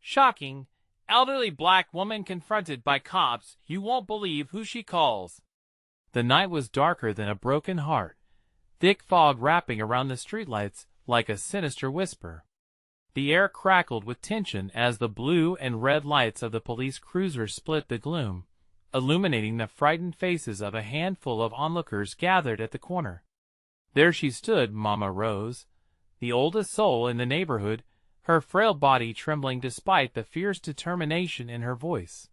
Shocking. Elderly black woman confronted by cops. You won't believe who she calls. The night was darker than a broken heart, thick fog wrapping around the streetlights like a sinister whisper. The air crackled with tension as the blue and red lights of the police cruiser split the gloom, illuminating the frightened faces of a handful of onlookers gathered at the corner. There she stood, Mama Rose, the oldest soul in the neighborhood, her frail body trembling despite the fierce determination in her voice.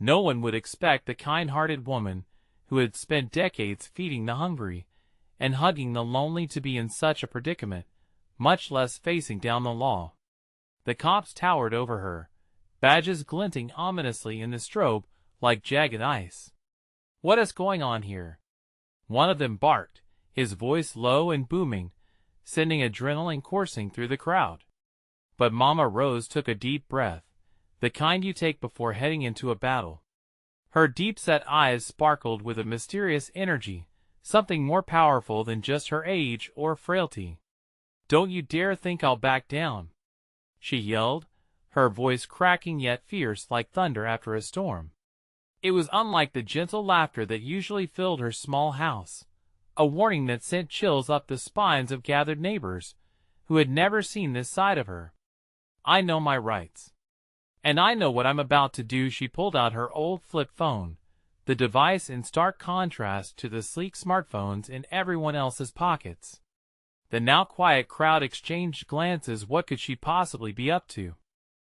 No one would expect the kind-hearted woman, who had spent decades feeding the hungry and hugging the lonely, to be in such a predicament, much less facing down the law. The cops towered over her, badges glinting ominously in the strobe like jagged ice. "What is going on here?" one of them barked, his voice low and booming, sending adrenaline coursing through the crowd. But Mama Rose took a deep breath, the kind you take before heading into a battle. Her deep-set eyes sparkled with a mysterious energy, something more powerful than just her age or frailty. "Don't you dare think I'll back down," she yelled, her voice cracking yet fierce like thunder after a storm. It was unlike the gentle laughter that usually filled her small house, a warning that sent chills up the spines of gathered neighbors who had never seen this side of her. "I know my rights. And I know what I'm about to do." She pulled out her old flip phone, the device in stark contrast to the sleek smartphones in everyone else's pockets. The now quiet crowd exchanged glances. What could she possibly be up to?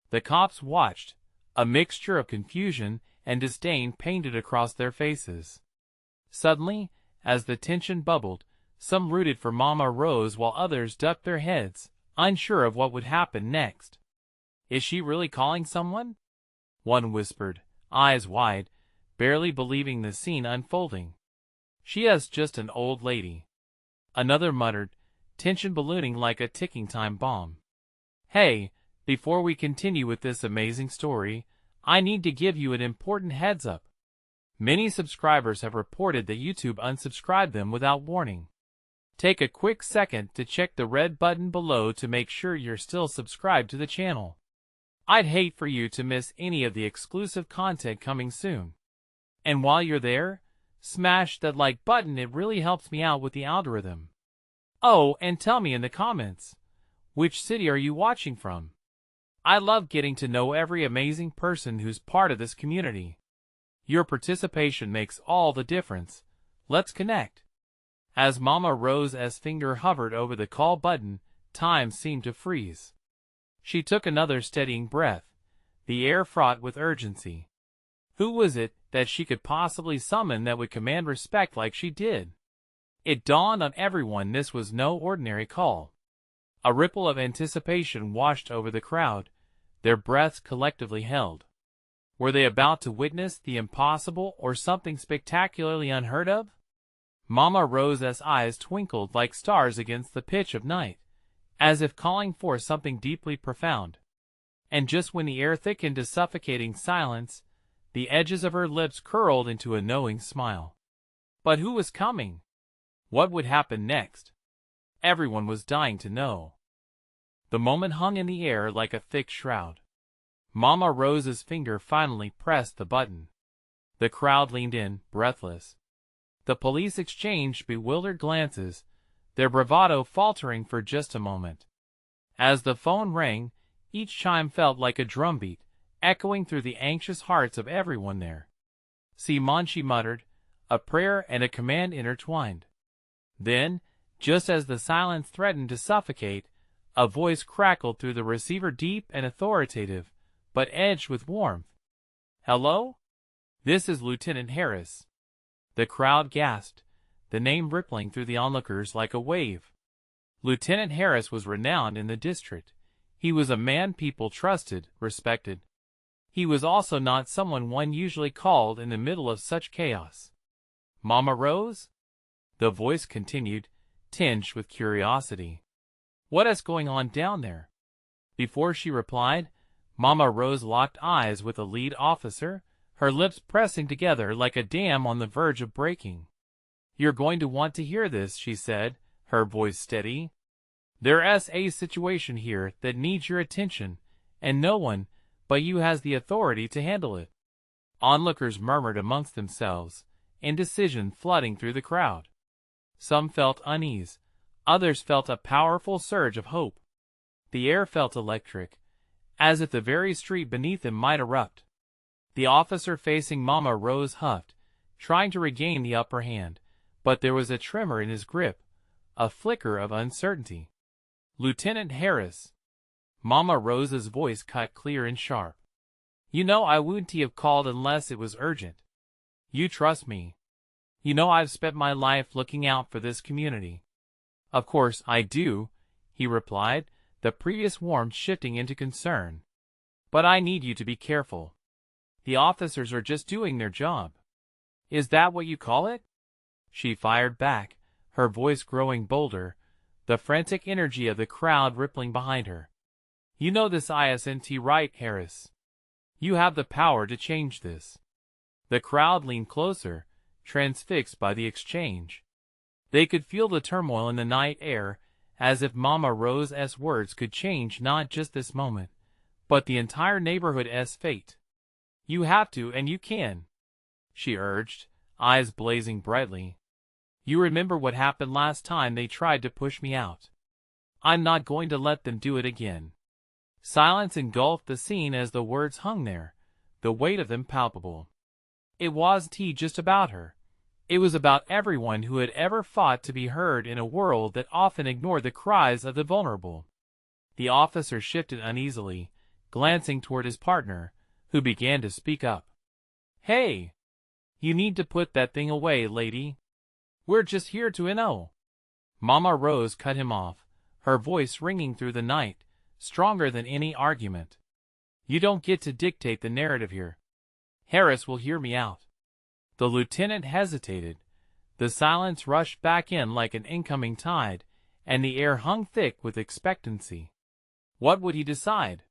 The cops watched, a mixture of confusion and disdain painted across their faces. Suddenly, as the tension bubbled, some rooted for Mama Rose while others ducked their heads, unsure of what would happen next. "Is she really calling someone?" one whispered, eyes wide, barely believing the scene unfolding. "She is just an old lady," another muttered, tension ballooning like a ticking time bomb. "Hey, before we continue with this amazing story, I need to give you an important heads up. Many subscribers have reported that YouTube unsubscribed them without warning. Take a quick second to check the red button below to make sure you're still subscribed to the channel. I'd hate for you to miss any of the exclusive content coming soon. And while you're there, smash that like button. It really helps me out with the algorithm. Oh, and tell me in the comments, which city are you watching from? I love getting to know every amazing person who's part of this community. Your participation makes all the difference. Let's connect. As Mama Rose's finger hovered over the call button, time seemed to freeze. She took another steadying breath, the air fraught with urgency. Who was it that she could possibly summon that would command respect like she did? It dawned on everyone this was no ordinary call. A ripple of anticipation washed over the crowd, their breaths collectively held. Were they about to witness the impossible or something spectacularly unheard of? Mama Rose's eyes twinkled like stars against the pitch of night, as if calling for something deeply profound. And just when the air thickened to suffocating silence, the edges of her lips curled into a knowing smile. But who was coming? What would happen next? Everyone was dying to know. The moment hung in the air like a thick shroud. Mama Rose's finger finally pressed the button. The crowd leaned in, breathless. The police exchanged bewildered glances, their bravado faltering for just a moment. As the phone rang, each chime felt like a drumbeat, echoing through the anxious hearts of everyone there. "Simon," she muttered, a prayer and a command intertwined. Then, just as the silence threatened to suffocate, a voice crackled through the receiver, deep and authoritative, but edged with warmth. "Hello? This is Lieutenant Harris." The crowd gasped, the name rippling through the onlookers like a wave. Lieutenant Harris was renowned in the district. He was a man people trusted, respected. He was also not someone one usually called in the middle of such chaos. "Mama Rose?" The voice continued, tinged with curiosity. "What is going on down there?" Before she replied, Mama Rose locked eyes with the lead officer, her lips pressing together like a dam on the verge of breaking. "You're going to want to hear this," she said, her voice steady. "There's a situation here that needs your attention, and no one, but you has the authority to handle it." Onlookers murmured amongst themselves, indecision flooding through the crowd. Some felt unease, others felt a powerful surge of hope. The air felt electric, as if the very street beneath them might erupt. The officer facing Mama Rose huffed, trying to regain the upper hand, but there was a tremor in his grip, a flicker of uncertainty. "Lieutenant Harris." Mama Rose's voice cut clear and sharp. "You know I wouldn't have called unless it was urgent. You trust me. You know I've spent my life looking out for this community." "Of course I do," he replied, the previous warmth shifting into concern. "But I need you to be careful. The officers are just doing their job." "Is that what you call it?" she fired back, her voice growing bolder, the frantic energy of the crowd rippling behind her. "You know this isn't right, Harris. You have the power to change this." The crowd leaned closer, transfixed by the exchange. They could feel the turmoil in the night air, as if Mama Rose's words could change not just this moment, but the entire neighborhood's fate. "You have to and you can," she urged, eyes blazing brightly. "You remember what happened last time they tried to push me out. I'm not going to let them do it again." Silence engulfed the scene as the words hung there, the weight of them palpable. It wasn't just about her. It was about everyone who had ever fought to be heard in a world that often ignored the cries of the vulnerable. The officer shifted uneasily, glancing toward his partner, who began to speak up. "Hey! You need to put that thing away, lady. We're just here to know." Mama Rose cut him off, her voice ringing through the night, stronger than any argument. "You don't get to dictate the narrative here. Harris will hear me out." The lieutenant hesitated. The silence rushed back in like an incoming tide, and the air hung thick with expectancy. What would he decide?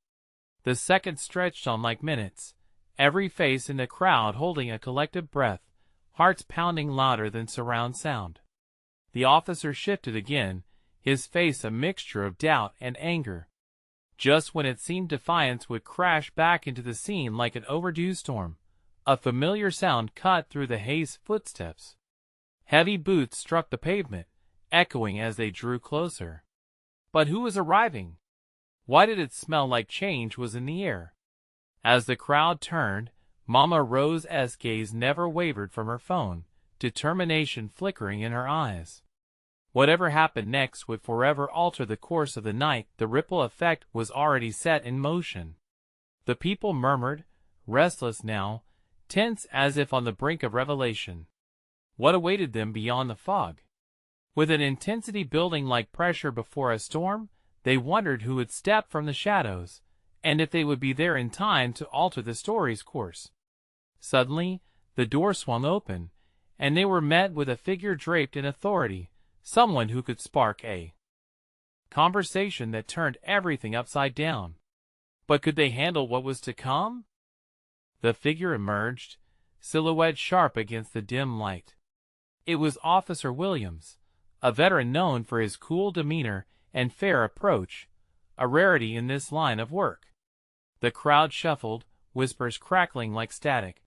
The seconds stretched on like minutes, every face in the crowd holding a collective breath, hearts pounding louder than surround sound. The officer shifted again, his face a mixture of doubt and anger. Just when it seemed defiance would crash back into the scene like an overdue storm, a familiar sound cut through the haze. Footsteps. Heavy boots struck the pavement, echoing as they drew closer. But who was arriving? Why did it smell like change was in the air? As the crowd turned, Mama Rose's gaze never wavered from her phone, determination flickering in her eyes. Whatever happened next would forever alter the course of the night. The ripple effect was already set in motion. The people murmured, restless now, tense as if on the brink of revelation. What awaited them beyond the fog? With an intensity building like pressure before a storm, they wondered who would step from the shadows, and if they would be there in time to alter the story's course. Suddenly, the door swung open, and they were met with a figure draped in authority, someone who could spark a conversation that turned everything upside down. But could they handle what was to come? The figure emerged, silhouette sharp against the dim light. It was Officer Williams, a veteran known for his cool demeanor and fair approach, a rarity in this line of work. The crowd shuffled, whispers crackling like static.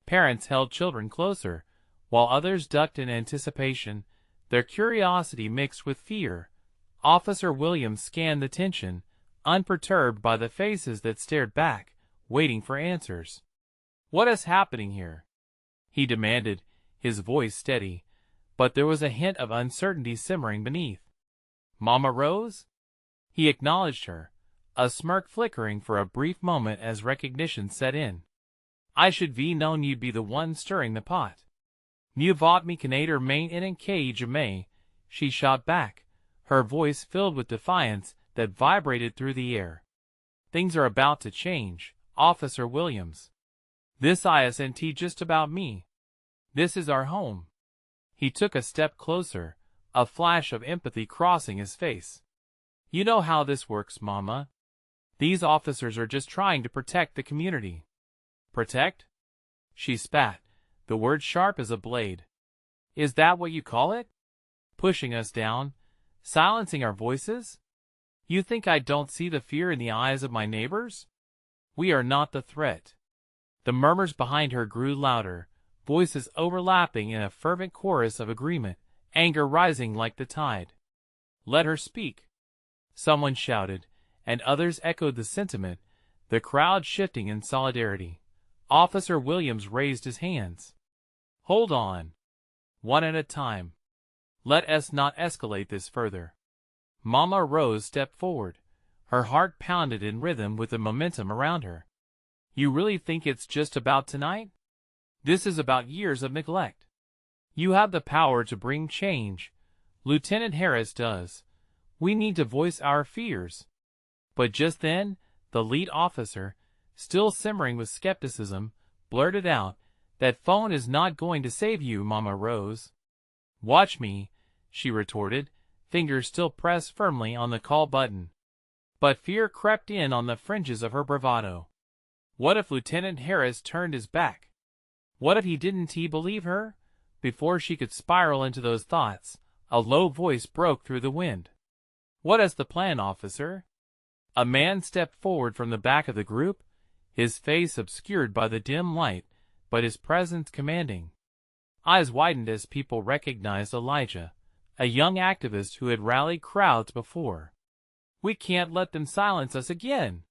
Parents held children closer, while others ducked in anticipation, their curiosity mixed with fear. Officer Williams scanned the tension, unperturbed by the faces that stared back, waiting for answers. "What is happening here?" he demanded, his voice steady, but there was a hint of uncertainty simmering beneath. "Mama Rose?" He acknowledged her, a smirk flickering for a brief moment as recognition set in. "I should ve known you'd be the one stirring the pot." "Nu vaught me canader main in en cage May," she shot back, her voice filled with defiance that vibrated through the air. "Things are about to change, Officer Williams. This isn't just about me. This is our home." He took a step closer, a flash of empathy crossing his face. "You know how this works, Mama. These officers are just trying to protect the community." "Protect?" She spat, the word sharp as a blade. "Is that what you call it? Pushing us down, silencing our voices? You think I don't see the fear in the eyes of my neighbors?" We are not the threat. The murmurs behind her grew louder, voices overlapping in a fervent chorus of agreement, anger rising like the tide. Let her speak. Someone shouted, and others echoed the sentiment, the crowd shifting in solidarity. Officer Williams raised his hands. Hold on. One at a time. Let us not escalate this further. Mama Rose stepped forward. Her heart pounded in rhythm with the momentum around her. You really think it's just about tonight? This is about years of neglect. You have the power to bring change. Lieutenant Harris does. We need to voice our fears. But just then, the lead officer, still simmering with skepticism, blurted out, That phone is not going to save you, Mama Rose. Watch me, she retorted, fingers still pressed firmly on the call button. But fear crept in on the fringes of her bravado. What if Lieutenant Harris turned his back? What if he didn't believe her? Before she could spiral into those thoughts, a low voice broke through the wind. What is the plan, officer? A man stepped forward from the back of the group, his face obscured by the dim light, but his presence commanding. Eyes widened as people recognized Elijah, a young activist who had rallied crowds before. We can't let them silence us again,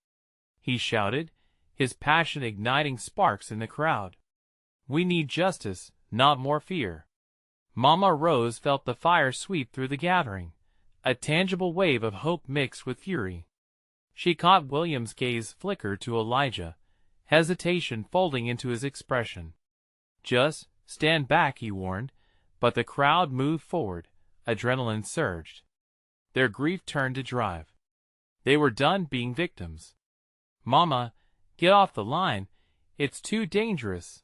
he shouted, his passion igniting sparks in the crowd. We need justice, not more fear. Mama Rose felt the fire sweep through the gathering, a tangible wave of hope mixed with fury. She caught William's gaze flicker to Elijah, hesitation folding into his expression. Just stand back, he warned, but the crowd moved forward, adrenaline surged. Their grief turned to drive. They were done being victims. Mama, get off the line, it's too dangerous.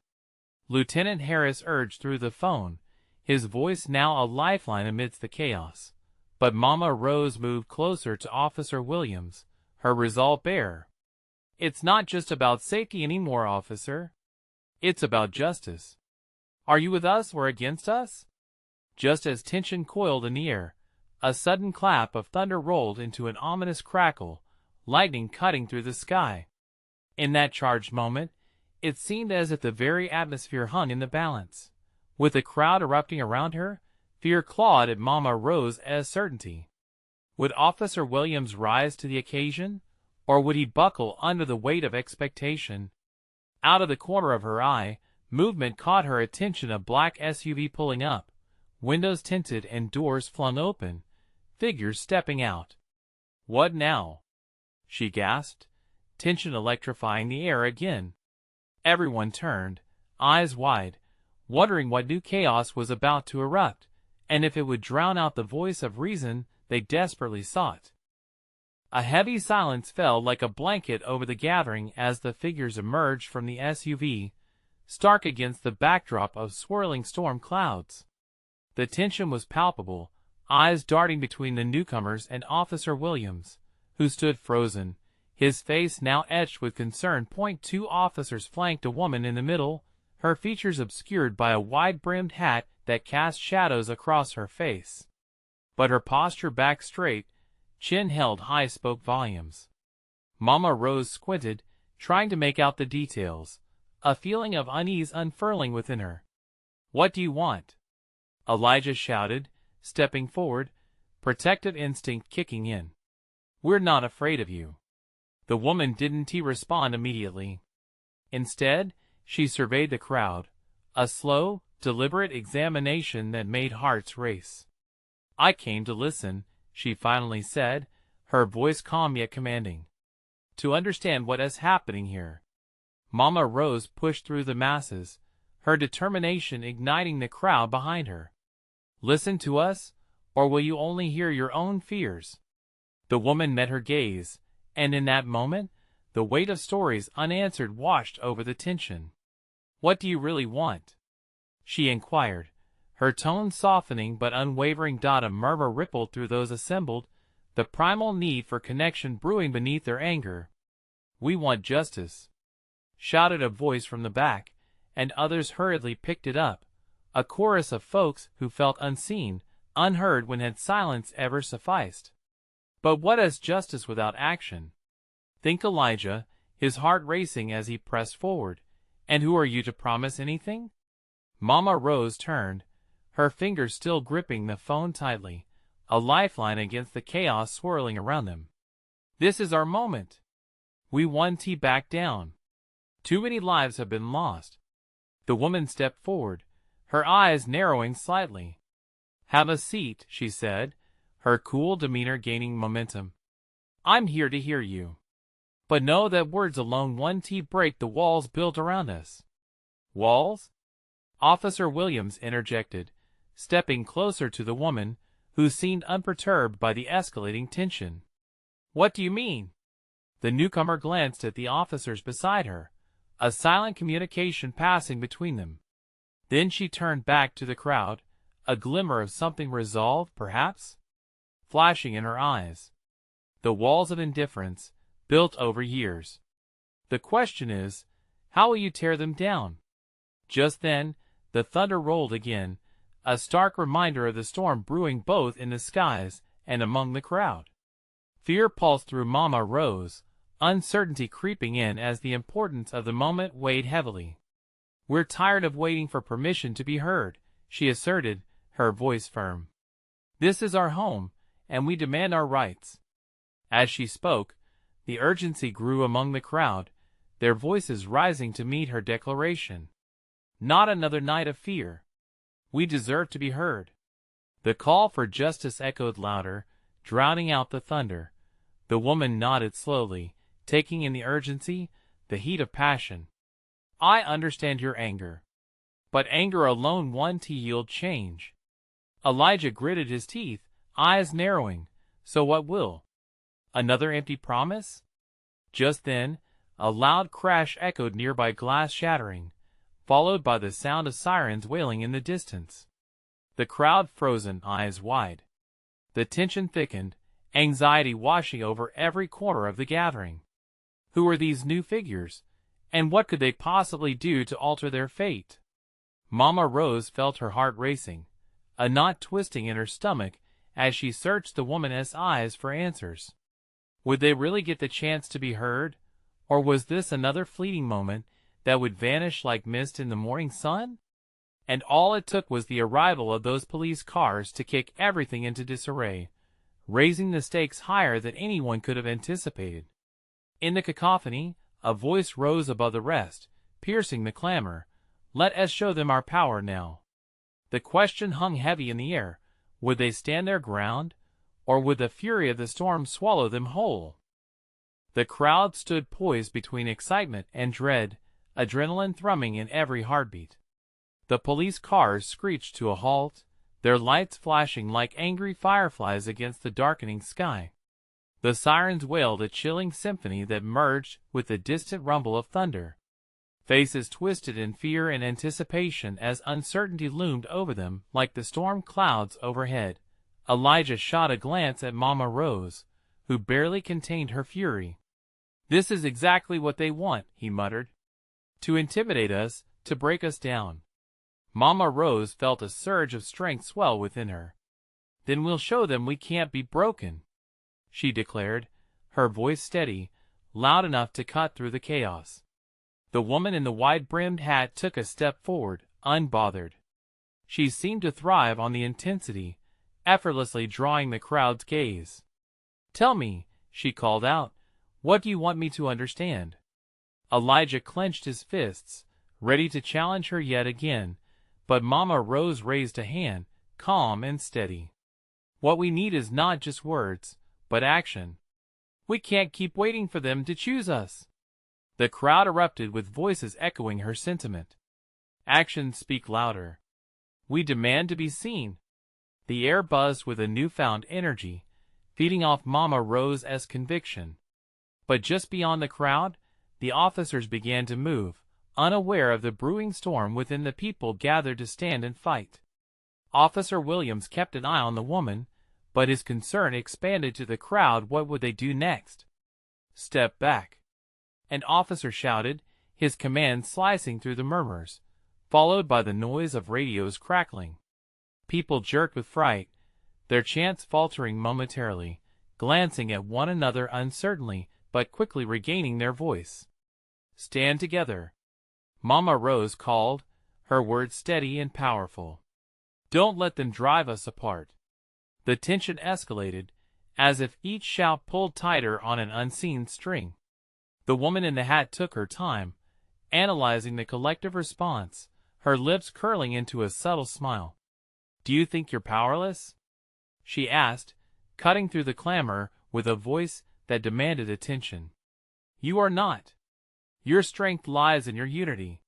Lieutenant Harris urged through the phone, his voice now a lifeline amidst the chaos. But Mama Rose moved closer to Officer Williams, her resolve bare. It's not just about safety anymore, officer. It's about justice. Are you with us or against us? Just as tension coiled in the air, a sudden clap of thunder rolled into an ominous crackle, lightning cutting through the sky. In that charged moment, it seemed as if the very atmosphere hung in the balance. With the crowd erupting around her, fear clawed at Mama Rose as certainty. Would Officer Williams rise to the occasion, or would he buckle under the weight of expectation? Out of the corner of her eye, movement caught her attention. A black SUV pulling up, windows tinted and doors flung open, figures stepping out. What now? She gasped, tension electrifying the air again. Everyone turned, eyes wide, wondering what new chaos was about to erupt, and if it would drown out the voice of reason they desperately sought. A heavy silence fell like a blanket over the gathering as the figures emerged from the SUV, stark against the backdrop of swirling storm clouds. The tension was palpable, eyes darting between the newcomers and Officer Williams, who stood frozen, his face now etched with concern. Two officers flanked a woman in the middle, her features obscured by a wide-brimmed hat that cast shadows across her face. But her posture back straight, chin held high, spoke volumes. Mama Rose squinted, trying to make out the details, a feeling of unease unfurling within her. What do you want? Elijah shouted, stepping forward, protective instinct kicking in. We're not afraid of you. The woman didn't respond immediately. Instead, she surveyed the crowd, a slow, deliberate examination that made hearts race. I came to listen, she finally said, her voice calm yet commanding. To understand what is happening here. Mama Rose pushed through the masses, her determination igniting the crowd behind her. Listen to us, or will you only hear your own fears? The woman met her gaze, and in that moment, the weight of stories unanswered washed over the tension. What do you really want? She inquired, her tone softening but unwavering. A murmur rippled through those assembled, the primal need for connection brewing beneath their anger. We want justice, shouted a voice from the back, and others hurriedly picked it up, a chorus of folks who felt unseen, unheard when had silence ever sufficed. But what is justice without action? Think Elijah, his heart racing as he pressed forward. "And who are you to promise anything?" Mama Rose turned, her fingers still gripping the phone tightly, a lifeline against the chaos swirling around them. "This is our moment. We won't back down. Too many lives have been lost." The woman stepped forward, her eyes narrowing slightly. "Have a seat," she said, her cool demeanor gaining momentum. "I'm here to hear you. But know that words alone won't break the walls built around us." "Walls?" Officer Williams interjected, stepping closer to the woman, who seemed unperturbed by the escalating tension. "What do you mean?" The newcomer glanced at the officers beside her, a silent communication passing between them. Then she turned back to the crowd, a glimmer of something resolved, perhaps, flashing in her eyes. "The walls of indifference, built over years. The question is, how will you tear them down?" Just then, the thunder rolled again, a stark reminder of the storm brewing both in the skies and among the crowd. Fear pulsed through Mama Rose, uncertainty creeping in as the importance of the moment weighed heavily. "We're tired of waiting for permission to be heard," she asserted, her voice firm. "This is our home, and we demand our rights." As she spoke, the urgency grew among the crowd, their voices rising to meet her declaration. "Not another night of fear. We deserve to be heard." The call for justice echoed louder, drowning out the thunder. The woman nodded slowly, taking in the urgency, the heat of passion. "I understand your anger. But anger alone won't yield change." Elijah gritted his teeth, eyes narrowing. "So what will? Another empty promise?" Just then, a loud crash echoed nearby, glass shattering, followed by the sound of sirens wailing in the distance. The crowd frozen, eyes wide. The tension thickened, anxiety washing over every corner of the gathering. Who were these new figures, and what could they possibly do to alter their fate? Mama Rose felt her heart racing, a knot twisting in her stomach as she searched the woman's eyes for answers. Would they really get the chance to be heard, or was this another fleeting moment that would vanish like mist in the morning sun? And all it took was the arrival of those police cars to kick everything into disarray, raising the stakes higher than anyone could have anticipated. In the cacophony, a voice rose above the rest, piercing the clamor. "Let us show them our power now." The question hung heavy in the air. Would they stand their ground, or would the fury of the storm swallow them whole? The crowd stood poised between excitement and dread, adrenaline thrumming in every heartbeat. The police cars screeched to a halt, their lights flashing like angry fireflies against the darkening sky. The sirens wailed a chilling symphony that merged with the distant rumble of thunder. Faces twisted in fear and anticipation as uncertainty loomed over them like the storm clouds overhead. Elijah shot a glance at Mama Rose, who barely contained her fury. "This is exactly what they want," he muttered. "To intimidate us, to break us down." Mama Rose felt a surge of strength swell within her. "Then we'll show them we can't be broken," she declared, her voice steady, loud enough to cut through the chaos. The woman in the wide-brimmed hat took a step forward, unbothered. She seemed to thrive on the intensity, effortlessly drawing the crowd's gaze. "Tell me," she called out, "what do you want me to understand?" Elijah clenched his fists, ready to challenge her yet again, but Mama Rose raised a hand, calm and steady. "What we need is not just words, but action. We can't keep waiting for them to choose us." The crowd erupted with voices echoing her sentiment. "Actions speak louder. We demand to be seen." The air buzzed with a newfound energy, feeding off Mama Rose's conviction. But just beyond the crowd, the officers began to move, unaware of the brewing storm within the people gathered to stand and fight. Officer Williams kept an eye on the woman, but his concern expanded to the crowd. What would they do next? "Step back," an officer shouted, his command slicing through the murmurs, followed by the noise of radios crackling. People jerked with fright, their chants faltering momentarily, glancing at one another uncertainly, but quickly regaining their voice. "Stand together," Mama Rose called, her words steady and powerful. "Don't let them drive us apart." The tension escalated, as if each shout pulled tighter on an unseen string. The woman in the hat took her time, analyzing the collective response, her lips curling into a subtle smile. "Do you think you're powerless?" she asked, cutting through the clamor with a voice that demanded attention. "You are not. Your strength lies in your unity."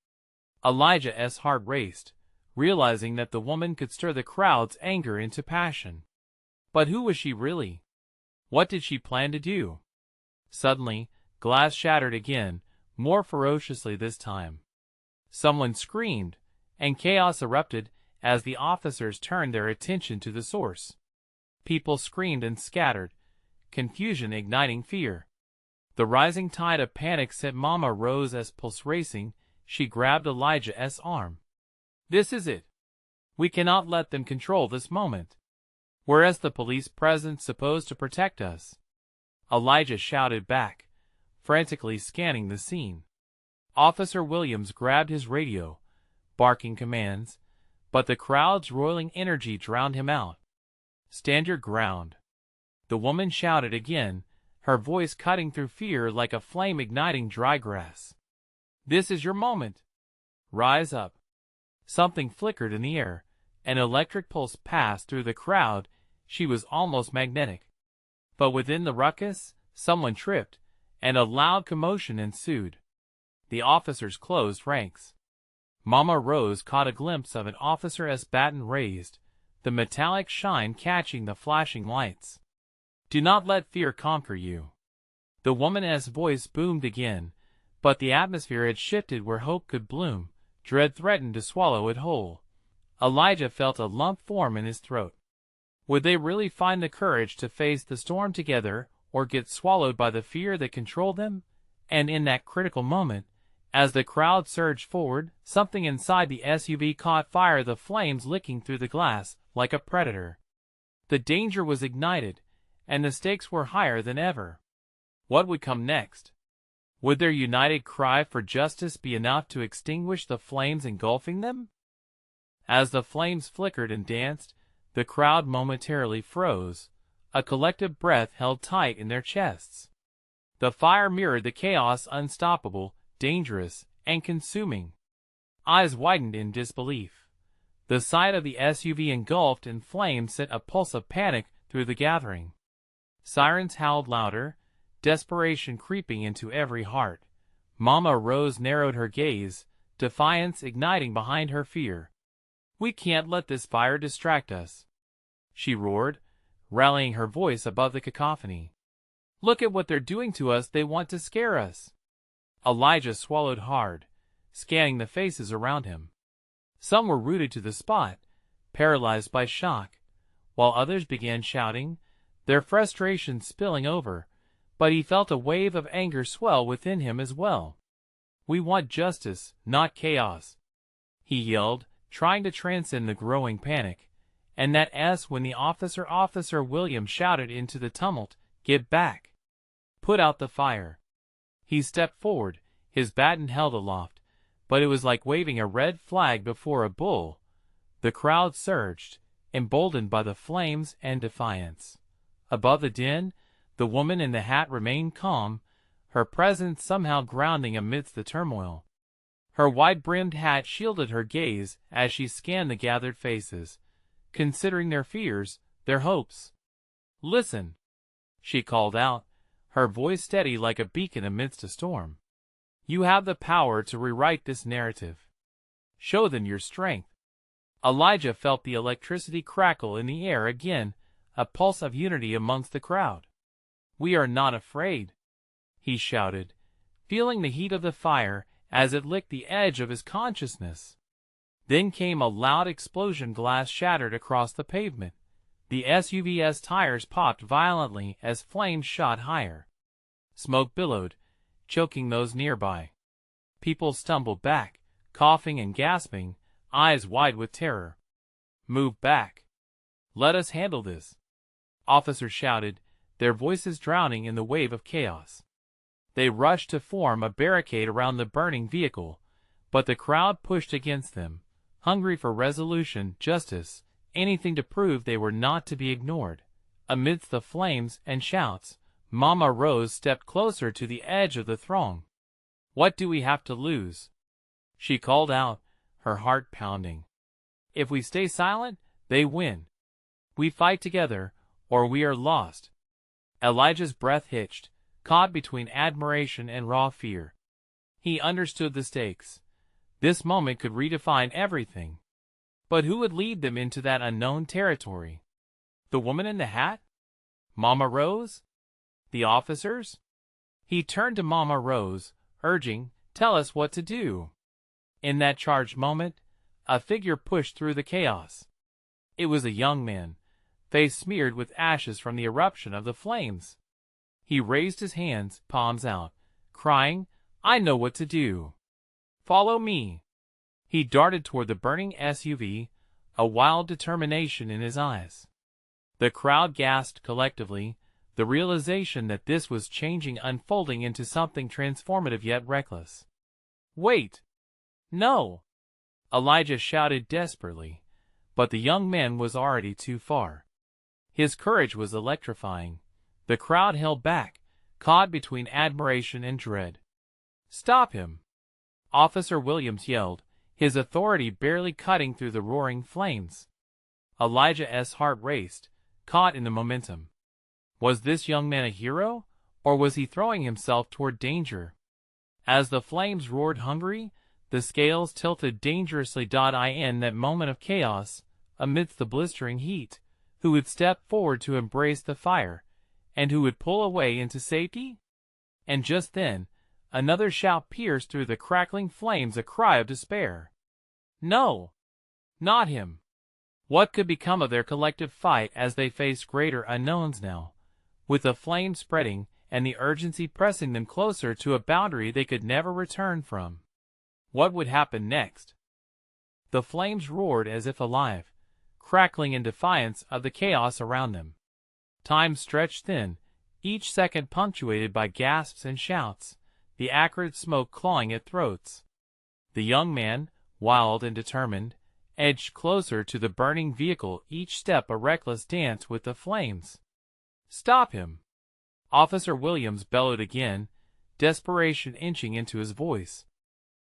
Elijah's heart raced, realizing that the woman could stir the crowd's anger into passion. But who was she really? What did she plan to do? Suddenly, glass shattered again, more ferociously this time. Someone screamed, and chaos erupted as the officers turned their attention to the source. People screamed and scattered, confusion igniting fear. The rising tide of panic sent Mama Rose's pulse racing. She grabbed Elijah's arm. "This is it. We cannot let them control this moment. Where's the police presence supposed to protect us?" Elijah shouted back, frantically scanning the scene. Officer Williams grabbed his radio, barking commands, but the crowd's roiling energy drowned him out. "Stand your ground," the woman shouted again, her voice cutting through fear like a flame igniting dry grass. "This is your moment. Rise up." Something flickered in the air, an electric pulse passed through the crowd. She was almost magnetic. But within the ruckus, someone tripped, and a loud commotion ensued. The officers closed ranks. Mama Rose caught a glimpse of an officer's baton raised, the metallic shine catching the flashing lights. "Do not let fear conquer you." The woman's voice boomed again, but the atmosphere had shifted where hope could bloom. Dread threatened to swallow it whole. Elijah felt a lump form in his throat. Would they really find the courage to face the storm together, or get swallowed by the fear that controlled them? And in that critical moment, as the crowd surged forward, something inside the SUV caught fire, the flames licking through the glass like a predator. The danger was ignited, and the stakes were higher than ever. What would come next? Would their united cry for justice be enough to extinguish the flames engulfing them? As the flames flickered and danced, the crowd momentarily froze, a collective breath held tight in their chests. The fire mirrored the chaos, unstoppable, dangerous, and consuming. Eyes widened in disbelief. The sight of the SUV engulfed in flames sent a pulse of panic through the gathering. Sirens howled louder, desperation creeping into every heart. Mama Rose narrowed her gaze, defiance igniting behind her fear. "We can't let this fire distract us," she roared, rallying her voice above the cacophony. "Look at what they're doing to us. They want to scare us." Elijah swallowed hard, scanning the faces around him. Some were rooted to the spot, paralyzed by shock, while others began shouting, their frustration spilling over. But he felt a wave of anger swell within him as well. "We want justice, not chaos," he yelled, trying to transcend the growing panic. And that s when the Officer Williams shouted into the tumult, "Get back! Put out the fire!" He stepped forward, his baton held aloft, but it was like waving a red flag before a bull. The crowd surged, emboldened by the flames and defiance. Above the din, the woman in the hat remained calm, her presence somehow grounding amidst the turmoil. Her wide-brimmed hat shielded her gaze as she scanned the gathered faces, considering their fears, their hopes. "Listen," she called out, her voice steady like a beacon amidst a storm. "You have the power to rewrite this narrative. Show them your strength." Elijah felt the electricity crackle in the air again, a pulse of unity amongst the crowd. "We are not afraid," he shouted, feeling the heat of the fire as it licked the edge of his consciousness. Then came a loud explosion. Glass shattered across the pavement. The SUV's tires popped violently as flames shot higher. Smoke billowed, choking those nearby. People stumbled back, coughing and gasping, eyes wide with terror. "Move back. Let us handle this," officers shouted, their voices drowning in the wave of chaos. They rushed to form a barricade around the burning vehicle, but the crowd pushed against them, hungry for resolution, justice, anything to prove they were not to be ignored. Amidst the flames and shouts, Mama Rose stepped closer to the edge of the throng. "What do we have to lose?" she called out, her heart pounding. "If we stay silent, they win. We fight together, or we are lost." Elijah's breath hitched, caught between admiration and raw fear. He understood the stakes. This moment could redefine everything. But who would lead them into that unknown territory? The woman in the hat? Mama Rose? The officers? He turned to Mama Rose, urging, "Tell us what to do." In that charged moment, a figure pushed through the chaos. It was a young man, face smeared with ashes from the eruption of the flames. He raised his hands, palms out, crying, "I know what to do. Follow me." He darted toward the burning SUV, a wild determination in his eyes. The crowd gasped collectively, the realization that this was changing, unfolding into something transformative yet reckless. "Wait! No!" Elijah shouted desperately, but the young man was already too far. His courage was electrifying. The crowd held back, caught between admiration and dread. "Stop him!" Officer Williams yelled, his authority barely cutting through the roaring flames. Elijah's heart raced, caught in the momentum. Was this young man a hero, or was he throwing himself toward danger? As the flames roared hungry, the scales tilted dangerously. In that moment of chaos, amidst the blistering heat, who would step forward to embrace the fire, and who would pull away into safety? And just then, another shout pierced through the crackling flames, a cry of despair. No! Not him! What could become of their collective fight as they faced greater unknowns now, with the flame spreading and the urgency pressing them closer to a boundary they could never return from? What would happen next? The flames roared as if alive, crackling in defiance of the chaos around them. Time stretched thin, each second punctuated by gasps and shouts, the acrid smoke clawing at throats. The young man, wild and determined, edged closer to the burning vehicle, each step a reckless dance with the flames. "Stop him!" Officer Williams bellowed again, desperation inching into his voice.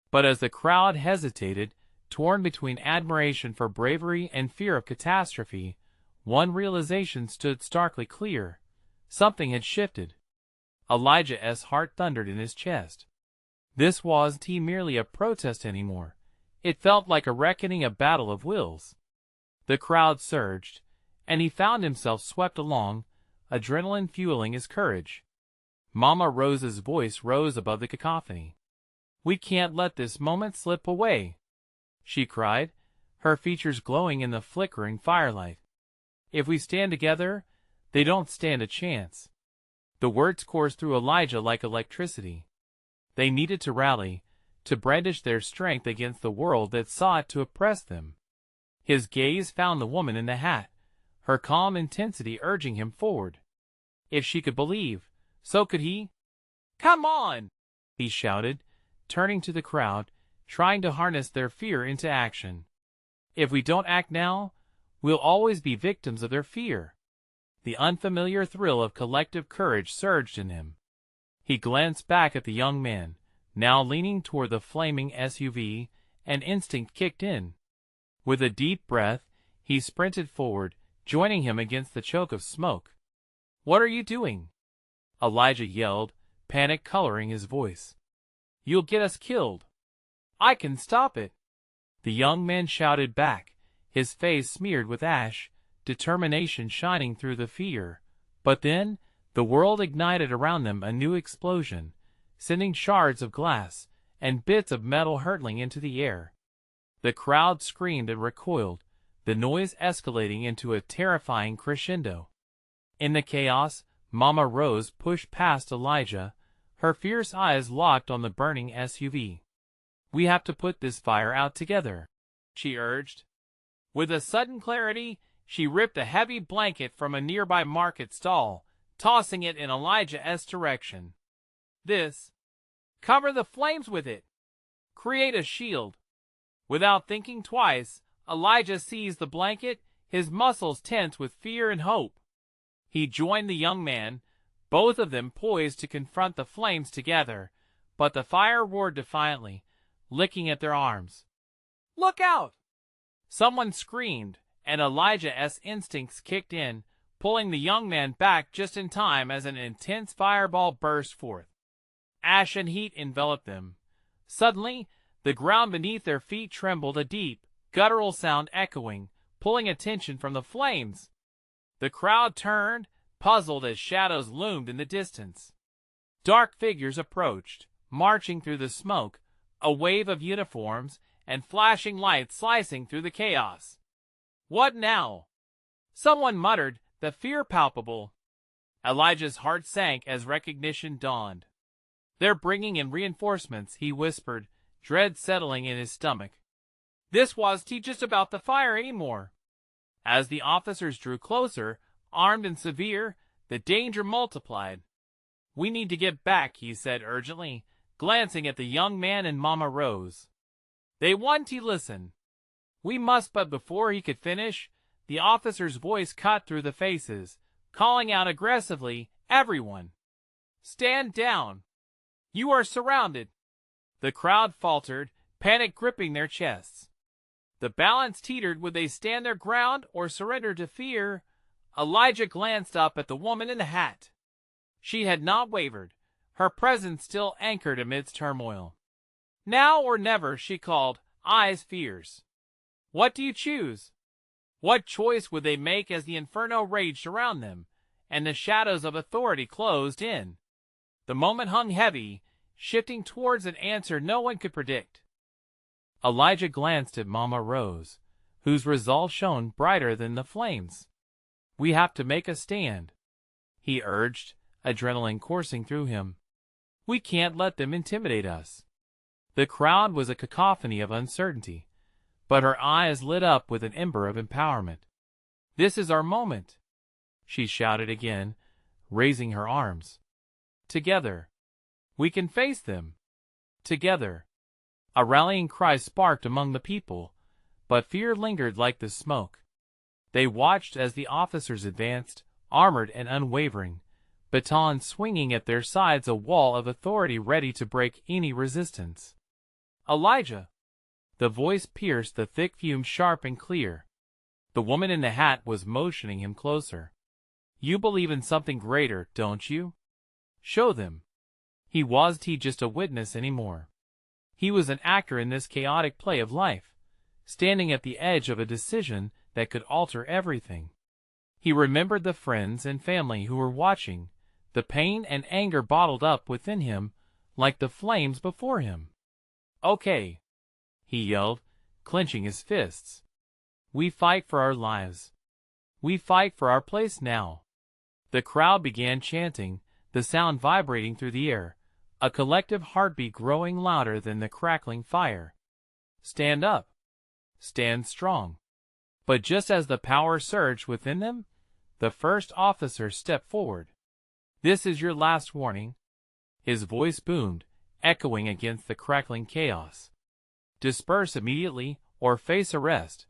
But as the crowd hesitated, torn between admiration for bravery and fear of catastrophe, one realization stood starkly clear. Something had shifted. Elijah's heart thundered in his chest. This wasn't merely a protest anymore. It felt like a reckoning, a battle of wills. The crowd surged, and he found himself swept along, adrenaline fueling his courage. Mama Rose's voice rose above the cacophony. "We can't let this moment slip away," she cried, her features glowing in the flickering firelight. "If we stand together, they don't stand a chance." The words coursed through Elijah like electricity. They needed to rally, to brandish their strength against the world that sought to oppress them. His gaze found the woman in the hat, her calm intensity urging him forward. If she could believe, so could he. "Come on!" he shouted, turning to the crowd, trying to harness their fear into action. "If we don't act now, we'll always be victims of their fear." The unfamiliar thrill of collective courage surged in him. He glanced back at the young man, now leaning toward the flaming SUV, and instinct kicked in. With a deep breath, he sprinted forward, joining him against the choke of smoke. "What are you doing?" Elijah yelled, panic coloring his voice. "You'll get us killed." "I can stop it," the young man shouted back, his face smeared with ash, determination shining through the fear. But then, the world ignited around them, a new explosion, sending shards of glass and bits of metal hurtling into the air. The crowd screamed and recoiled, the noise escalating into a terrifying crescendo. In the chaos, Mama Rose pushed past Elijah, her fierce eyes locked on the burning SUV. "We have to put this fire out together," she urged. With a sudden clarity, she ripped a heavy blanket from a nearby market stall, tossing it in Elijah's direction. This. Cover the flames with it. Create a shield. Without thinking twice, Elijah seized the blanket, his muscles tense with fear and hope. He joined the young man, both of them poised to confront the flames together, but the fire roared defiantly, licking at their arms. "Look out!" Someone screamed, and Elijah's instincts kicked in, pulling the young man back just in time as an intense fireball burst forth. Ash and heat enveloped them. Suddenly, the ground beneath their feet trembled, a deep, guttural sound echoing, pulling attention from the flames. The crowd turned, puzzled as shadows loomed in the distance. Dark figures approached, marching through the smoke, a wave of uniforms and flashing lights slicing through the chaos. "What now?" Someone muttered, the fear palpable. Elijah's heart sank as recognition dawned. "They're bringing in reinforcements," he whispered, dread settling in his stomach. This wasn't just about the fire anymore. As the officers drew closer, armed and severe, the danger multiplied. "We need to get back," he said urgently, glancing at the young man and Mama Rose. They want to listen. "We must," but before he could finish, the officer's voice cut through the faces, calling out aggressively, "Everyone! Stand down! You are surrounded!" The crowd faltered, panic gripping their chests. The balance teetered. Would they stand their ground or surrender to fear? Elijah glanced up at the woman in the hat. She had not wavered, her presence still anchored amidst turmoil. "Now or never," she called, eyes fierce. "What do you choose?" What choice would they make as the inferno raged around them, and the shadows of authority closed in? The moment hung heavy, shifting towards an answer no one could predict. Elijah glanced at Mama Rose, whose resolve shone brighter than the flames. "We have to make a stand," he urged, adrenaline coursing through him. "We can't let them intimidate us." The crowd was a cacophony of uncertainty, but her eyes lit up with an ember of empowerment. "This is our moment," she shouted again, raising her arms. "Together, we can face them. Together." A rallying cry sparked among the people, but fear lingered like the smoke. They watched as the officers advanced, armored and unwavering, batons swinging at their sides, a wall of authority ready to break any resistance. "Elijah!" The voice pierced the thick fumes sharp and clear. The woman in the hat was motioning him closer. "You believe in something greater, don't you? Show them." He wasn't just a witness anymore. He was an actor in this chaotic play of life, standing at the edge of a decision that could alter everything. He remembered the friends and family who were watching, the pain and anger bottled up within him like the flames before him. "Okay," he yelled, clenching his fists. "We fight for our lives. We fight for our place now." The crowd began chanting, the sound vibrating through the air, a collective heartbeat growing louder than the crackling fire. "Stand up. Stand strong." But just as the power surged within them, the first officer stepped forward. "This is your last warning." His voice boomed, echoing against the crackling chaos. "Disperse immediately or face arrest."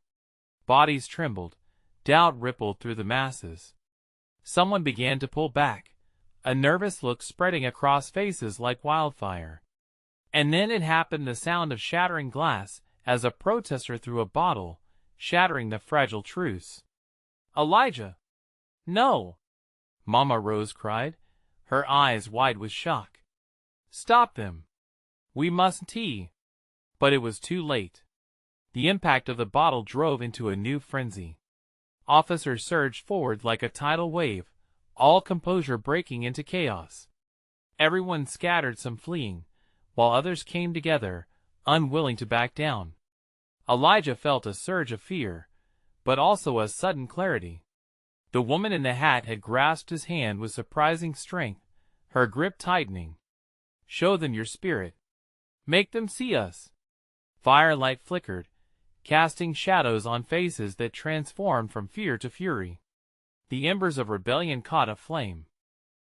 Bodies trembled, doubt rippled through the masses. Someone began to pull back, a nervous look spreading across faces like wildfire. And then it happened, the sound of shattering glass as a protester threw a bottle, shattering the fragile truce. "Elijah!" "No!" Mama Rose cried, her eyes wide with shock. "Stop them! We mustn't." But it was too late. The impact of the bottle drove into a new frenzy. Officers surged forward like a tidal wave, all composure breaking into chaos. Everyone scattered, some fleeing, while others came together, unwilling to back down. Elijah felt a surge of fear, but also a sudden clarity. The woman in the hat had grasped his hand with surprising strength, her grip tightening. "Show them your spirit. Make them see us." Firelight flickered, casting shadows on faces that transformed from fear to fury. The embers of rebellion caught aflame.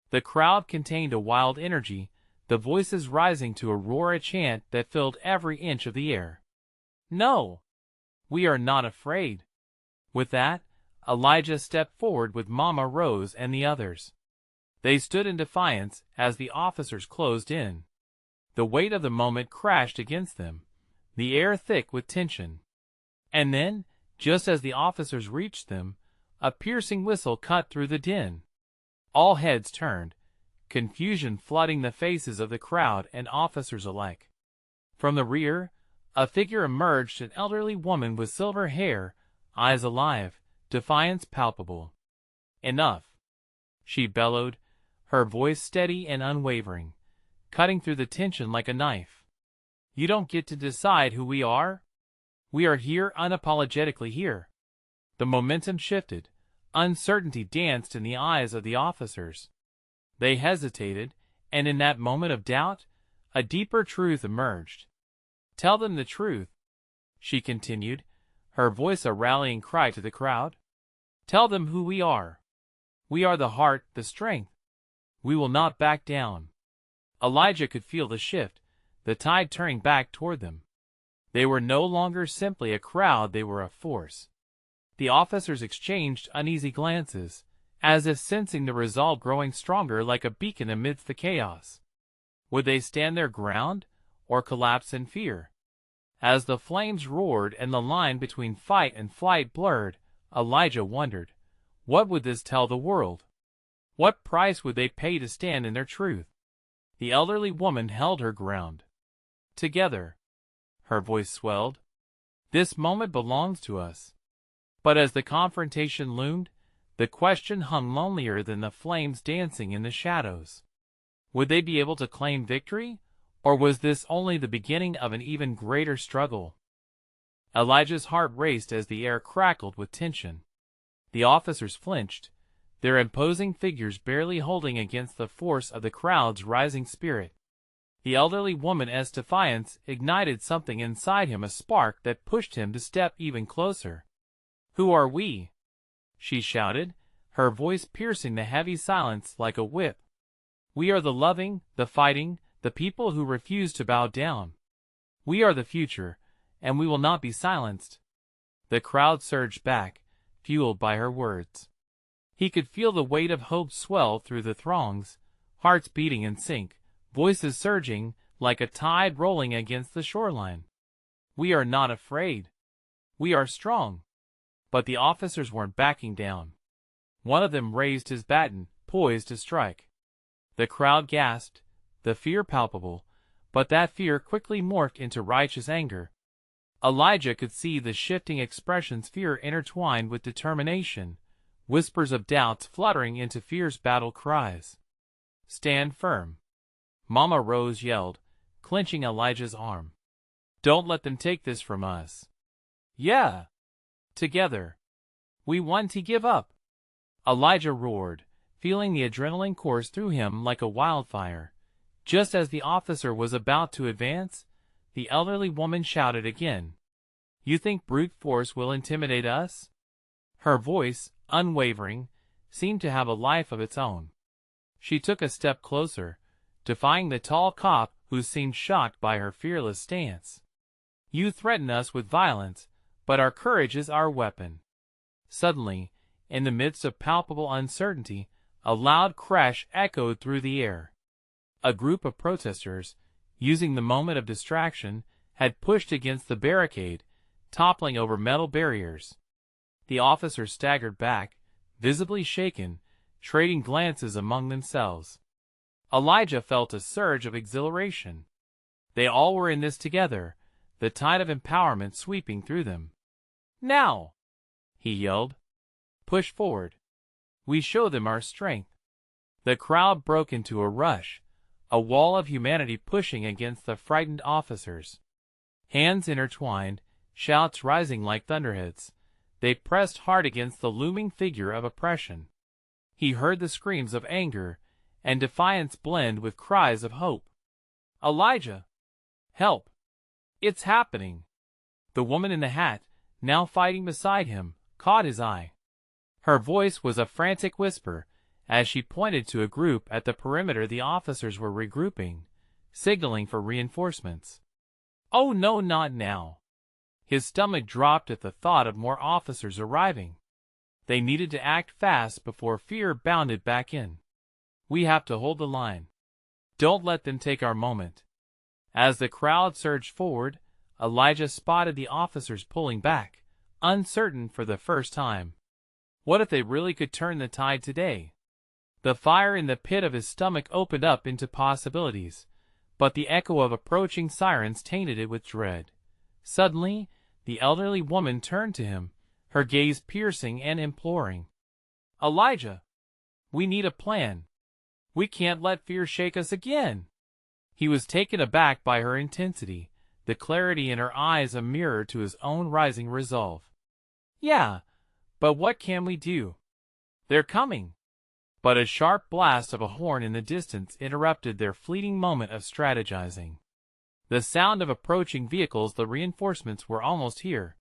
The crowd contained a wild energy, the voices rising to a roar, a chant that filled every inch of the air. "No! We are not afraid." With that, Elijah stepped forward with Mama Rose and the others. They stood in defiance as the officers closed in. The weight of the moment crashed against them, the air thick with tension. And then, just as the officers reached them, a piercing whistle cut through the din. All heads turned, confusion flooding the faces of the crowd and officers alike. From the rear, a figure emerged, an elderly woman with silver hair, eyes alive, defiance palpable. "Enough!" she bellowed, her voice steady and unwavering, cutting through the tension like a knife. "You don't get to decide who we are. We are here, unapologetically here." The momentum shifted. Uncertainty danced in the eyes of the officers. They hesitated, and in that moment of doubt, a deeper truth emerged. "Tell them the truth," she continued, her voice a rallying cry to the crowd. "Tell them who we are. We are the heart, the strength. We will not back down." Elijah could feel the shift, the tide turning back toward them. They were no longer simply a crowd, they were a force. The officers exchanged uneasy glances, as if sensing the resolve growing stronger like a beacon amidst the chaos. Would they stand their ground, or collapse in fear? As the flames roared and the line between fight and flight blurred, Elijah wondered, what would this tell the world? What price would they pay to stand in their truth? The elderly woman held her ground. "Together," her voice swelled, "this moment belongs to us." But as the confrontation loomed, the question hung lonelier than the flames dancing in the shadows. Would they be able to claim victory, or was this only the beginning of an even greater struggle? Elijah's heart raced as the air crackled with tension. The officers flinched, their imposing figures barely holding against the force of the crowd's rising spirit. The elderly woman's defiance ignited something inside him, a spark that pushed him to step even closer. "Who are we?" she shouted, her voice piercing the heavy silence like a whip. "We are the loving, the fighting, the people who refuse to bow down. We are the future, and we will not be silenced." The crowd surged back, fueled by her words. He could feel the weight of hope swell through the throngs, hearts beating in sync, voices surging like a tide rolling against the shoreline. "We are not afraid. We are strong." But the officers weren't backing down. One of them raised his baton, poised to strike. The crowd gasped, the fear palpable, but that fear quickly morphed into righteous anger. Elijah could see the shifting expressions, fear intertwined with determination, whispers of doubts fluttering into fierce battle cries. "Stand firm," Mama Rose yelled, clenching Elijah's arm. "Don't let them take this from us." "Yeah! Together. We want to give up," Elijah roared, feeling the adrenaline course through him like a wildfire. Just as the officer was about to advance, the elderly woman shouted again, "You think brute force will intimidate us?" Her voice, unwavering, seemed to have a life of its own. She took a step closer, defying the tall cop who seemed shocked by her fearless stance. "You threaten us with violence, but our courage is our weapon." Suddenly, in the midst of palpable uncertainty, a loud crash echoed through the air. A group of protesters, using the moment of distraction, had pushed against the barricade, toppling over metal barriers. The officers staggered back, visibly shaken, trading glances among themselves. Elijah felt a surge of exhilaration. They all were in this together, the tide of empowerment sweeping through them. "Now!" he yelled. "Push forward. We show them our strength." The crowd broke into a rush, a wall of humanity pushing against the frightened officers. Hands intertwined, shouts rising like thunderheads, they pressed hard against the looming figure of oppression. He heard the screams of anger and defiance blend with cries of hope. "Elijah! Help! It's happening!" The woman in the hat, now fighting beside him, caught his eye. Her voice was a frantic whisper as she pointed to a group at the perimeter. The officers were regrouping, signaling for reinforcements. Oh no, not now. His stomach dropped at the thought of more officers arriving. They needed to act fast before fear bounded back in. We have to hold the line. Don't let them take our moment. As the crowd surged forward, Elijah spotted the officers pulling back, uncertain for the first time. What if they really could turn the tide today? The fire in the pit of his stomach opened up into possibilities, but the echo of approaching sirens tainted it with dread. Suddenly, the elderly woman turned to him, her gaze piercing and imploring. Elijah, we need a plan. We can't let fear shake us again. He was taken aback by her intensity, the clarity in her eyes a mirror to his own rising resolve. Yeah, but what can we do? They're coming. But a sharp blast of a horn in the distance interrupted their fleeting moment of strategizing. The sound of approaching vehicles, the reinforcements were almost here.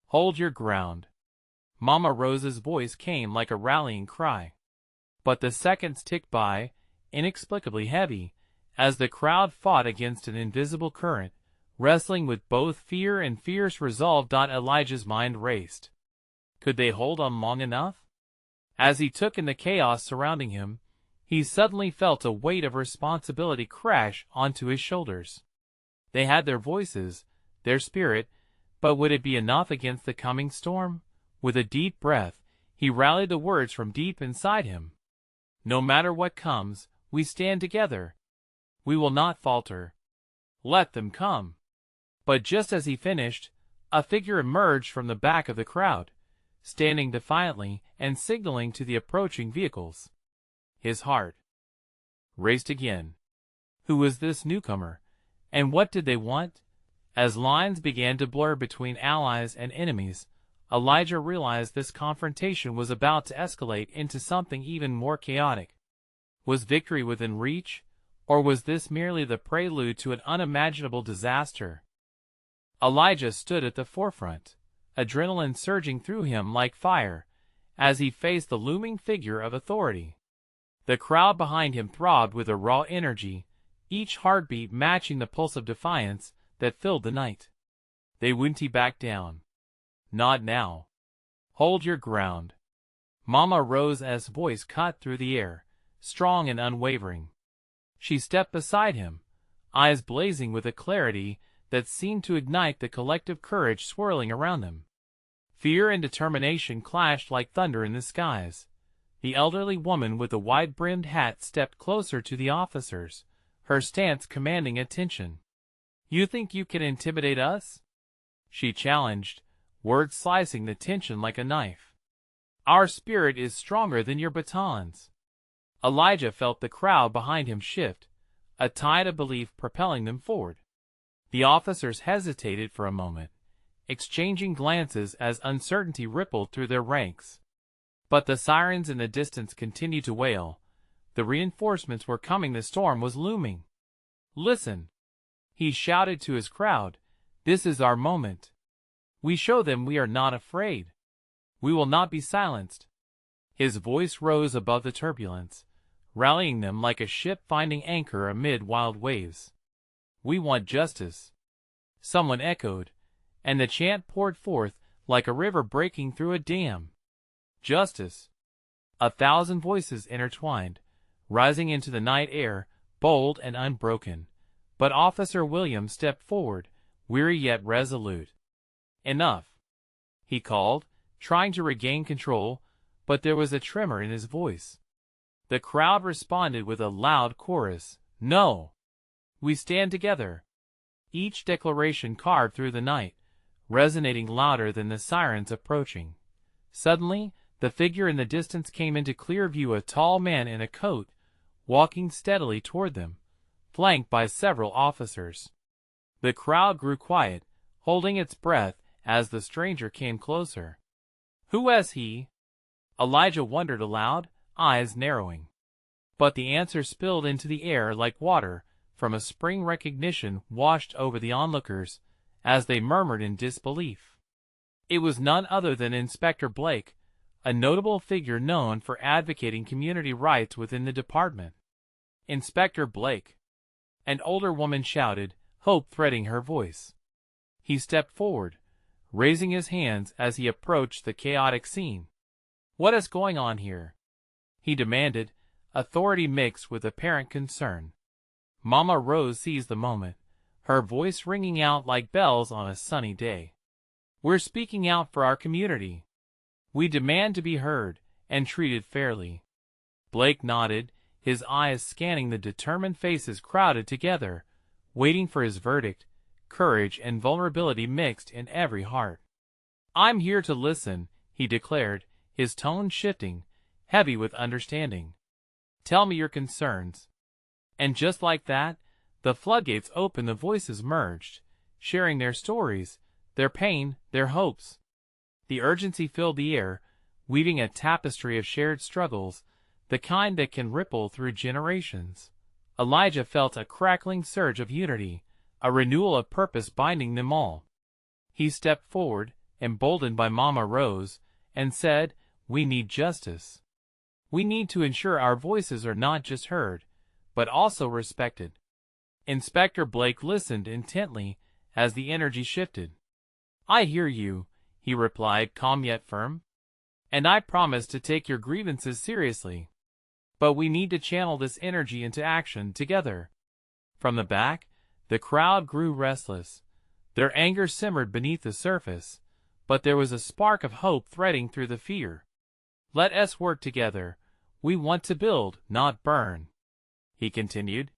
Hold your ground. Mama Rose's voice came like a rallying cry. But the seconds ticked by, inexplicably heavy, as the crowd fought against an invisible current, wrestling with both fear and fierce resolve. Elijah's mind raced. Could they hold on long enough? As he took in the chaos surrounding him, he suddenly felt a weight of responsibility crash onto his shoulders. They had their voices, their spirit, but would it be enough against the coming storm? With a deep breath, he rallied the words from deep inside him. No matter what comes, we stand together. We will not falter. Let them come. But just as he finished, a figure emerged from the back of the crowd, standing defiantly and signaling to the approaching vehicles. His heart raced again. Who was this newcomer, and what did they want? As lines began to blur between allies and enemies, Elijah realized this confrontation was about to escalate into something even more chaotic. Was victory within reach, or was this merely the prelude to an unimaginable disaster? Elijah stood at the forefront, adrenaline surging through him like fire, as he faced the looming figure of authority. The crowd behind him throbbed with a raw energy, each heartbeat matching the pulse of defiance that filled the night. They wouldn't back down. Not now. Hold your ground. Mama Rose's voice cut through the air, strong and unwavering. She stepped beside him, eyes blazing with a clarity that seemed to ignite the collective courage swirling around them. Fear and determination clashed like thunder in the skies. The elderly woman with the wide-brimmed hat stepped closer to the officers, her stance commanding attention. You think you can intimidate us? She challenged, words slicing the tension like a knife. Our spirit is stronger than your batons. Elijah felt the crowd behind him shift, a tide of belief propelling them forward. The officers hesitated for a moment, exchanging glances as uncertainty rippled through their ranks. But the sirens in the distance continued to wail. The reinforcements were coming, the storm was looming. Listen, he shouted to his crowd, this is our moment. We show them we are not afraid. We will not be silenced. His voice rose above the turbulence, rallying them like a ship finding anchor amid wild waves. We want justice. Someone echoed, and the chant poured forth like a river breaking through a dam. Justice. 1,000 voices intertwined, rising into the night air, bold and unbroken. But Officer Williams stepped forward, weary yet resolute. Enough, he called, trying to regain control, but there was a tremor in his voice. The crowd responded with a loud chorus, No! We stand together. Each declaration carved through the night, resonating louder than the sirens approaching. Suddenly, the figure in the distance came into clear view, a tall man in a coat, walking steadily toward them, flanked by several officers. The crowd grew quiet, holding its breath as the stranger came closer. Who was he? Elijah wondered aloud, eyes narrowing. But the answer spilled into the air like water from a spring. Recognition washed over the onlookers as they murmured in disbelief. It was none other than Inspector Blake, a notable figure known for advocating community rights within the department. Inspector Blake. An older woman shouted, hope threading her voice. He stepped forward, raising his hands as he approached the chaotic scene. What is going on here? He demanded, authority mixed with apparent concern. Mama Rose seized the moment, her voice ringing out like bells on a sunny day. We're speaking out for our community. We demand to be heard and treated fairly. Blake nodded, his eyes scanning the determined faces crowded together, waiting for his verdict, courage and vulnerability mixed in every heart. I'm here to listen, he declared, his tone shifting, heavy with understanding. Tell me your concerns. And just like that, the floodgates opened, the voices merged, sharing their stories, their pain, their hopes. The urgency filled the air, weaving a tapestry of shared struggles, the kind that can ripple through generations. Elijah felt a crackling surge of unity, a renewal of purpose binding them all. He stepped forward, emboldened by Mama Rose, and said, we need justice. We need to ensure our voices are not just heard, but also respected. Inspector Blake listened intently as the energy shifted. I hear you, he replied, calm yet firm. And I promise to take your grievances seriously. But we need to channel this energy into action together. From the back, the crowd grew restless. Their anger simmered beneath the surface, but there was a spark of hope threading through the fear. Let us work together. We want to build, not burn, he continued.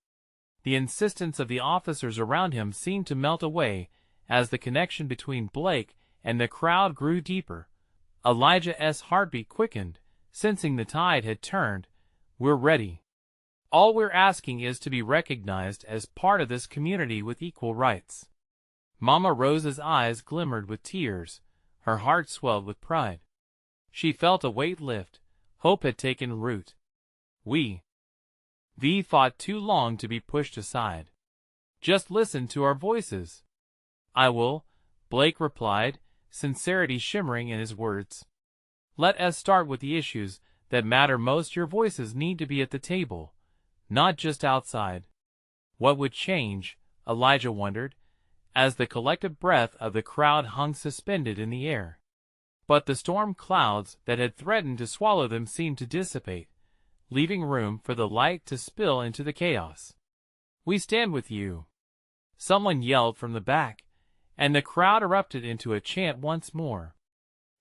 The insistence of the officers around him seemed to melt away as the connection between Blake and the crowd grew deeper. Elijah's heartbeat quickened, sensing the tide had turned. We're ready. All we're asking is to be recognized as part of this community with equal rights. Mama Rose's eyes glimmered with tears, her heart swelled with pride. She felt a weight lift. Hope had taken root. We fought too long to be pushed aside. Just listen to our voices. I will, Blake replied, sincerity shimmering in his words. Let us start with the issues that matter most. Your voices need to be at the table, not just outside. What would change, Elijah wondered, as the collective breath of the crowd hung suspended in the air. But the storm clouds that had threatened to swallow them seemed to dissipate, leaving room for the light to spill into the chaos. We stand with you, someone yelled from the back, and the crowd erupted into a chant once more.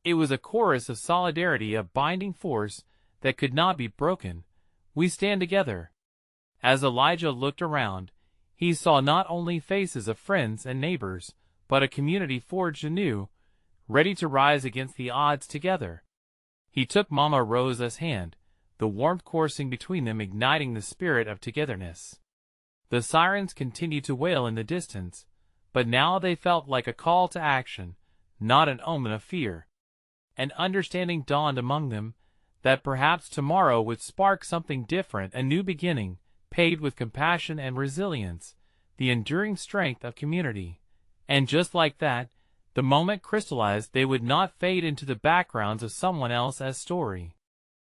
It was a chorus of solidarity, a binding force that could not be broken. We stand together. As Elijah looked around, he saw not only faces of friends and neighbors, but a community forged anew, ready to rise against the odds together. He took Mama Rose's hand, the warmth coursing between them igniting the spirit of togetherness. The sirens continued to wail in the distance, but now they felt like a call to action, not an omen of fear. An understanding dawned among them that perhaps tomorrow would spark something different, a new beginning, paved with compassion and resilience, the enduring strength of community. And just like that, the moment crystallized. They would not fade into the backgrounds of someone else's story.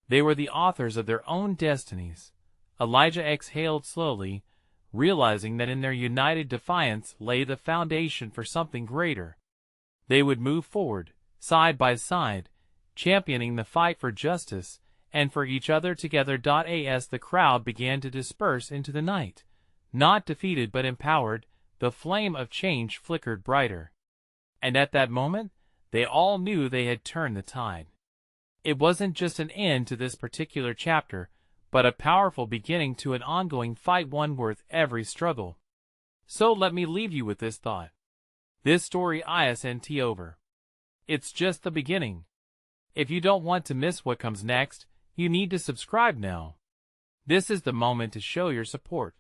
They were the authors of their own destinies. Elijah exhaled slowly, realizing that in their united defiance lay the foundation for something greater. They would move forward, side by side, championing the fight for justice and for each other together. As the crowd began to disperse into the night, not defeated but empowered, the flame of change flickered brighter. And at that moment, they all knew they had turned the tide. It wasn't just an end to this particular chapter, but a powerful beginning to an ongoing fight, one worth every struggle. So let me leave you with this thought. This story isn't over. It's just the beginning. If you don't want to miss what comes next, you need to subscribe now. This is the moment to show your support.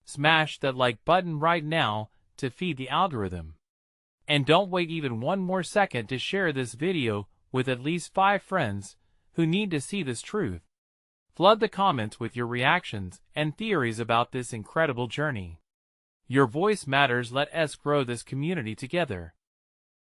Smash that like button right now to feed the algorithm. And don't wait even one more second to share this video with at least 5 friends who need to see this truth. Flood the comments with your reactions and theories about this incredible journey. Your voice matters. Let us grow this community together.